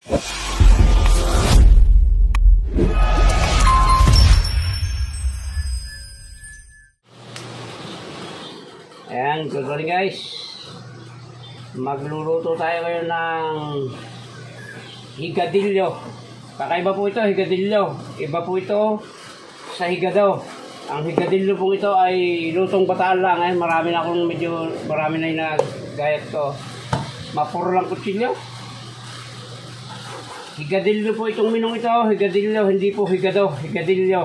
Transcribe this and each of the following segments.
Ayan, good morning guys. Magluluto tayo ngayon ng higadilyo. Kakaiba po ito, higadilyo. Iba po ito sa higado. Ang higadilyo po ito ay lutong bataan lang. Marami na yung nagayat ko. Mapuro lang kutsilyo. Higadilyo po itong minong ito. Higadilyo, hindi po higado. Higadilyo.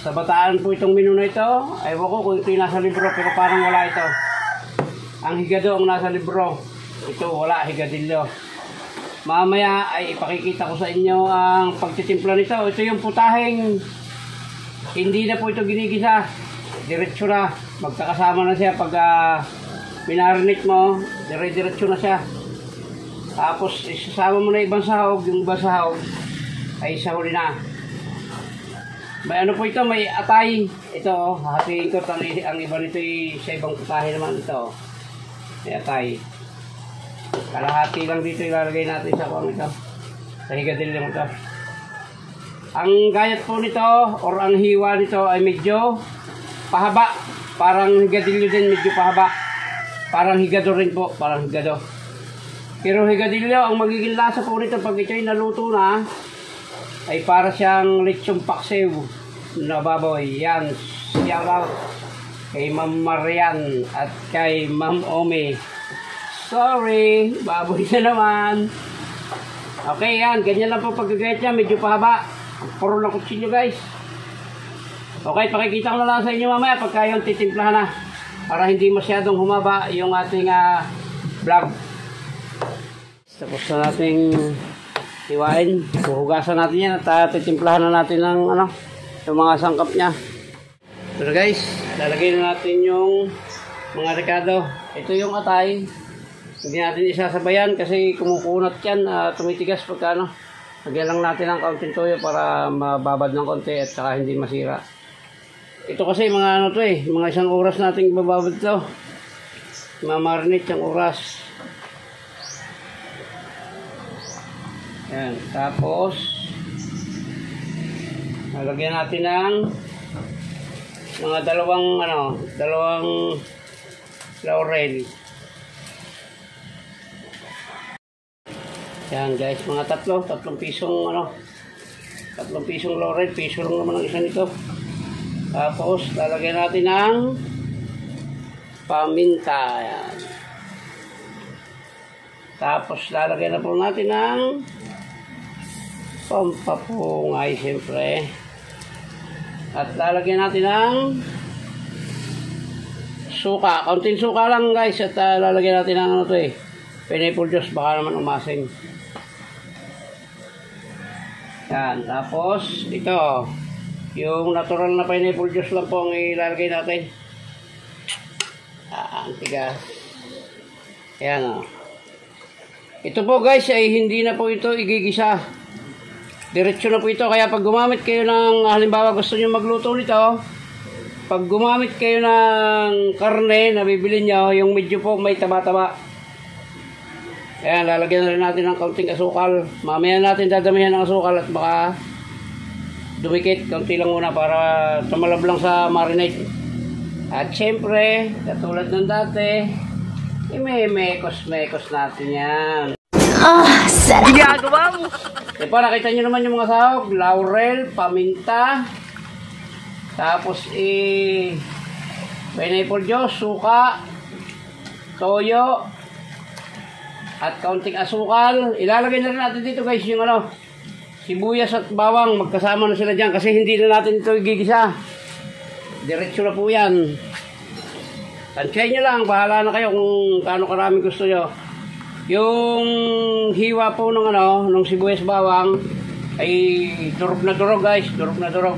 Sa bataan po itong menu na ito. Ayaw ko kung ito yung nasa libro, pero parang wala ito. Ang higado ang nasa libro. Ito wala, higadilyo. Mamaya ay ipakikita ko sa inyo ang pagtitimpla nito. Ito yung putaheng hindi na po ito ginigisa. Diretso na. Magkakasama na siya pag minarinate mo. Diretso na siya. Tapos isasama mo na ibang sahog. Yung ibang sahog ay sa huli na. May ano po ito, may atay. Ito, hahatiin ko. Ang iba nito sa ibang putahe naman ito. May atay. Kalahati lang dito ilalagay natin sa kung ito. Sa higadilyo ito. Ang gayat po nito, or ang hiwa nito ay medyo pahaba. Parang higadilyo din, medyo pahaba. Parang higado rin po, parang higado. Pero higadilyo, ang magiging lasa po nito pag ito'y naluto na, ay para siyang lechong paksiw na baboy. Yan, shout out kay Ma'am Marian at kay Ma'am Omi. Sorry, baboy na naman. Okay, yan, ganyan lang po pagkagayat niya, medyo pahaba. Puro na kutsilyo guys. Okay, pakikita ko na lang sa inyo mamaya pagka yung titimplahan na, para hindi masyadong humaba yung ating vlog. Tapos na nating hiwain, huhugasan natin yan at titimplahan na natin ng yung mga sangkap niya. So guys, lalagay na natin yung mga rekado. Ito yung atay. Hindi natin isasabayan kasi kumukunat yan, tumitigas pagka lagyan lang natin ng kaunting toyo para mababad ng konti at saka hindi masira. Ito kasi mga mga isang oras natin bababad ito. Mamarinate yung oras. Yan, tapos lalagyan natin ng mga dalawang laurel. Yan guys, mga tatlong pisong laurel, piso lang naman ang isa nito. Tapos lalagyan natin ng paminta. Yan. Tapos lalagyan na po natin ng pampapungay siyempre. At lalagyan natin ng suka. Kaunting suka lang guys. At lalagyan natin ng pineapple juice. Baka naman umasing. Yan. Tapos ito. Yung natural na pineapple juice lang po ang ilalagay natin. Ang tigas. Yan o. Ito po guys ay hindi na po ito igigisa. Diretso na po ito. Kaya pag gumamit kayo ng, halimbawa gusto nyo magluto nito, pag gumamit kayo ng karne na bibili nyo, yung medyo po may taba-taba. Ayan, lalagyan na rin natin ng kaunting asukal. Mamaya natin dadamihan ng asukal at baka dumikit. Kaunti lang muna para tumalab lang sa marinade. At syempre, katulad ng dati, may mekos-mekos natin yan. Sarap! Ginagawa mo! Ito, nakita nyo naman yung mga sahog. Laurel, paminta. Tapos, pineapple juice, suka, toyo, at kaunting asukal. Ilalagay na rin natin dito guys yung sibuyas at bawang. Magkasama na sila dyan kasi hindi na natin ito igigisa. Diretso na po yan. Tansyahin nyo lang, bahala na kayo kung kaano karami gusto nyo. Yung hiwa po ng ng sibuyas bawang ay durog na durog guys, durog na durog.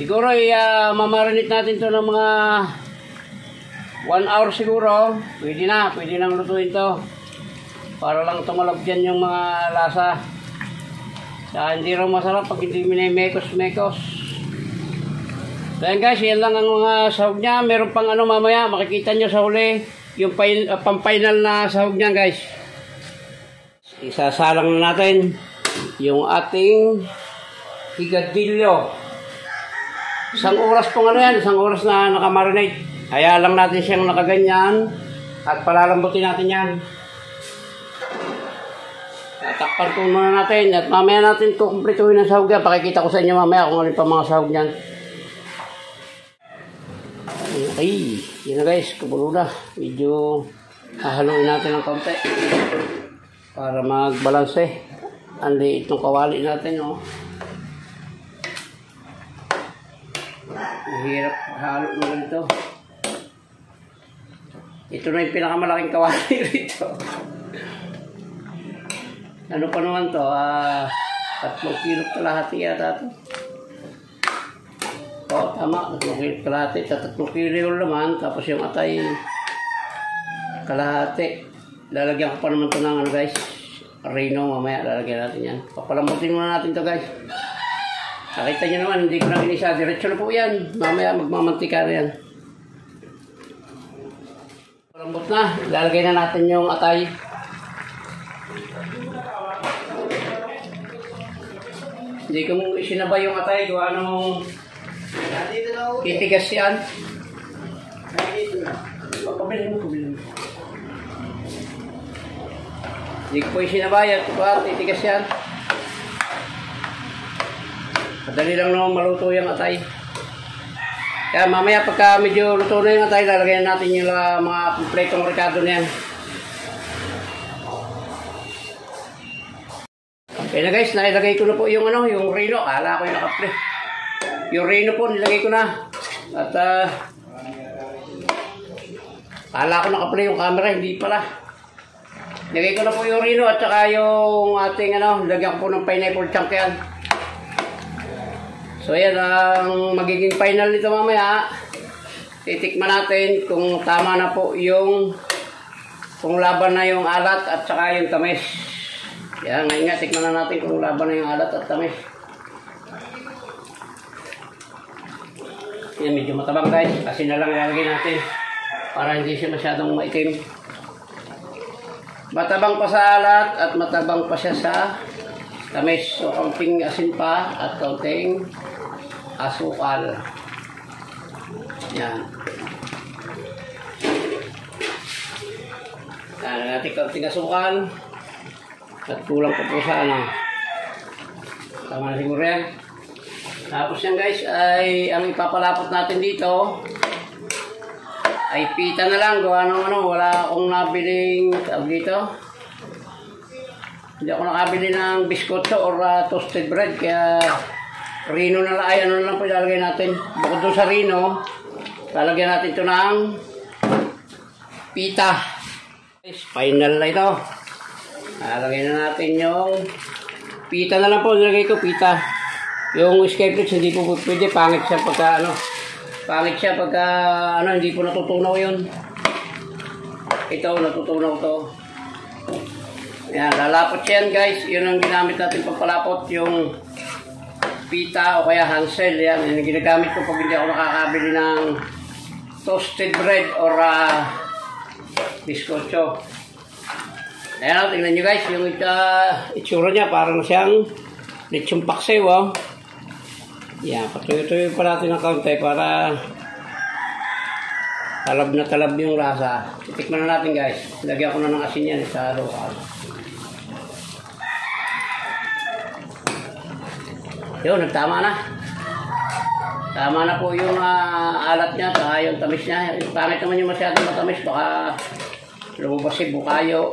Siguro mamarinate natin to ng mga 1 hour siguro. Pwede nang lutuin to. Para lang tumalab dyan yung mga lasa. Kaya hindi raw masarap pag hindi minimekos-mekos. So yan guys, yan lang ang mga sahog niya. Meron pang mamaya, makikita nyo sa huli yung pang-final na sahog niya guys. isasalang na natin yung ating higadilyo. Isang oras pong ano yan, isang oras na nakamarinate. Kaya lang natin siyang nakaganyan at palalambutin natin yan. Tatakpan po muna natin at mamaya natin ito kumpletuhin ng sahog yan. Pakikita ko sa inyo mamaya kung ano pa mga sahog yan. Okay, yun na guys, kabulo na. Medyo hahaluin natin ng kaunti para magbalanse. Ang liit ng kawali natin, oh. Mahirap halo na ganito. Ito na yung pinakamalaking kawali rito. Ano pa naman to? 3 kilo kalahati yata ito. Oo, tama. 3 kilo kalahati. 3 kilo yung laman. Tapos yung atay kalahati. Lalagyan ko pa naman ito ng ano guys. Reno, mamaya lalagyan natin yan. Papalambutin muna natin ito guys. Nakita nyo naman, hindi ko na ginisa. Diretso na po yan. Mamaya magmamantika na yan. Palambot na. Lalagay na natin yung atay. Hindi ko isinabay yung atay. Gawa nung titigas yan. Pabilin mo. Hindi ko po isinabay at titigas yan. Madali lang naman maluto yung atay. Kaya mamaya pagka medyo luto na yung atay, lalagyan natin yung mga kompletong rekado na yan. Okay na guys, nailagay ko na po yung yung reno. Akala ko yung naka-play. Yung reno po, nilagay ko na. At akala ko naka-play yung camera, hindi pala. Nilagay ko na po yung reno at saka yung ating nilagyan ko po ng pineapple chunk yan. So yan ang magiging final nito mamaya. Titikman natin kung tama na po kung laban na yung alat at saka yung tamis. Yan, ngayon nga tikman na natin kung laban na yung alat at tamis. Yan, medyo matabang guys. Kasi na lang ilalagay natin para hindi siya masyadong maitim. Matabang pa sa alat at matabang pa siya sa tamis. So kaunting asin pa at kaunting asukal. Yan. Yan natin kaunting asukal. At kulang pa po sa tama na siguro yan. Tapos yan guys ay ang ipapalapot natin dito ay pita na lang. Gawa ng wala akong nabiling dito. Hindi ako nakabili ng biskotso or toasted bread. Kaya reno na lang. Ay na lang po ilalagay natin. Bukod doon sa reno, lalagyan natin ito ng pita. Guys, final na ito. Lalagay na natin yung pita na lang po. Nilagay ko pita. Yung escape flakes hindi po pwede. Pangit siya pagka hindi po natutunaw yun. Ito natutunaw to. Yan, lalapot yan guys. Yun ang ginamit natin pagpalapot. Yung pita o kaya hansel. Yan, yung ginagamit ko pag hindi ako nakakabili ng toasted bread or biskotso. Ayan, tingnan nyo guys, yung itsura niya, parang siyang lechong paksiw, oh. Yan, patuyo-tuyo pa natin ng kaunti para talab na talab yung lasa. Titikman na natin guys. Lagyan ko na ng asin yan sa lokal. Yun, nagtama na. Tama na po yung alat niya, saka yung tamis niya. Pangit naman yung masyadong matamis, baka lumabas si bukayo.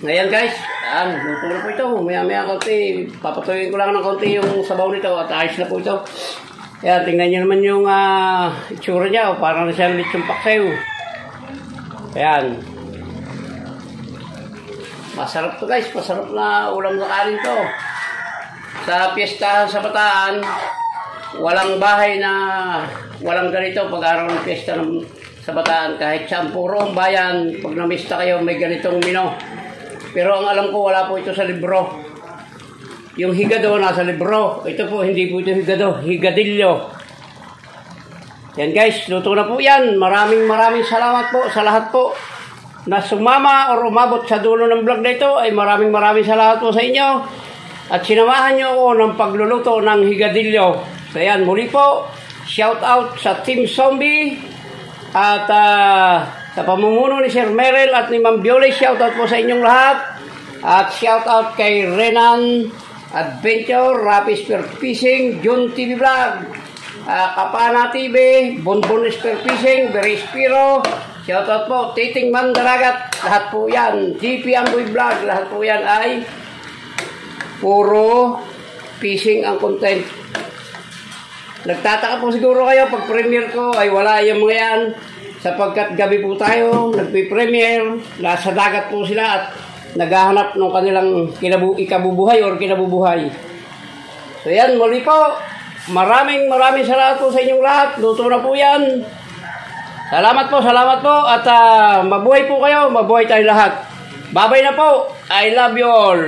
Ngayon guys, luto na po ito. Maya-maya kaunti. Papatuyin ko lang ng kaunti yung sabaw nito at ayos na po ito. Ayan, tingnan nyo naman yung itsura niya. Parang na siyang lechong paksiw. Ayan. Masarap to guys. Masarap na ulam na kanin to. Sa piyestahan sa Bataan, walang bahay na walang ganito pag araw ng piyesta sa Bataan. Kahit saan puro ang bayan, pag namista kayo may ganitong mino. Pero ang alam ko, wala po ito sa libro. Yung higado nasa libro. Ito po, hindi po ito higado. Higadilyo. Yan guys, luto na po yan. Maraming salamat po sa lahat po. na sumama o umabot sa dulo ng vlog na ito ay maraming salamat po sa inyo. At sinamahan nyo ako ng pagluluto ng higadilyo. So yan, muli po, shout out sa Team Zombie at sa pamumuno ni Sir Merel at ni Ma'am Violet, shout out po sa inyong lahat. At shout out kay Renan Adventure, Rapis Per Fishing, Jun TV Vlog, Kapana TV, Bonbon Per Fishing, Berispiro, shout out po, Titing Mandaragat, lahat po yan, GP Amboy Vlog, lahat po yan ay puro fishing ang content. Nagtataka po siguro kayo pag premiere ko ay wala yung mga yan sapagkat gabi po tayo, nagpe-premiere, nasa dagat po sila at naghahanap ng kanilang ikabubuhay or kinabubuhay. So yan, muli po, maraming salamat po sa inyong lahat. Luto na po yan. Salamat po at mabuhay po kayo, mabuhay tayo lahat. Babay na po. I love you all.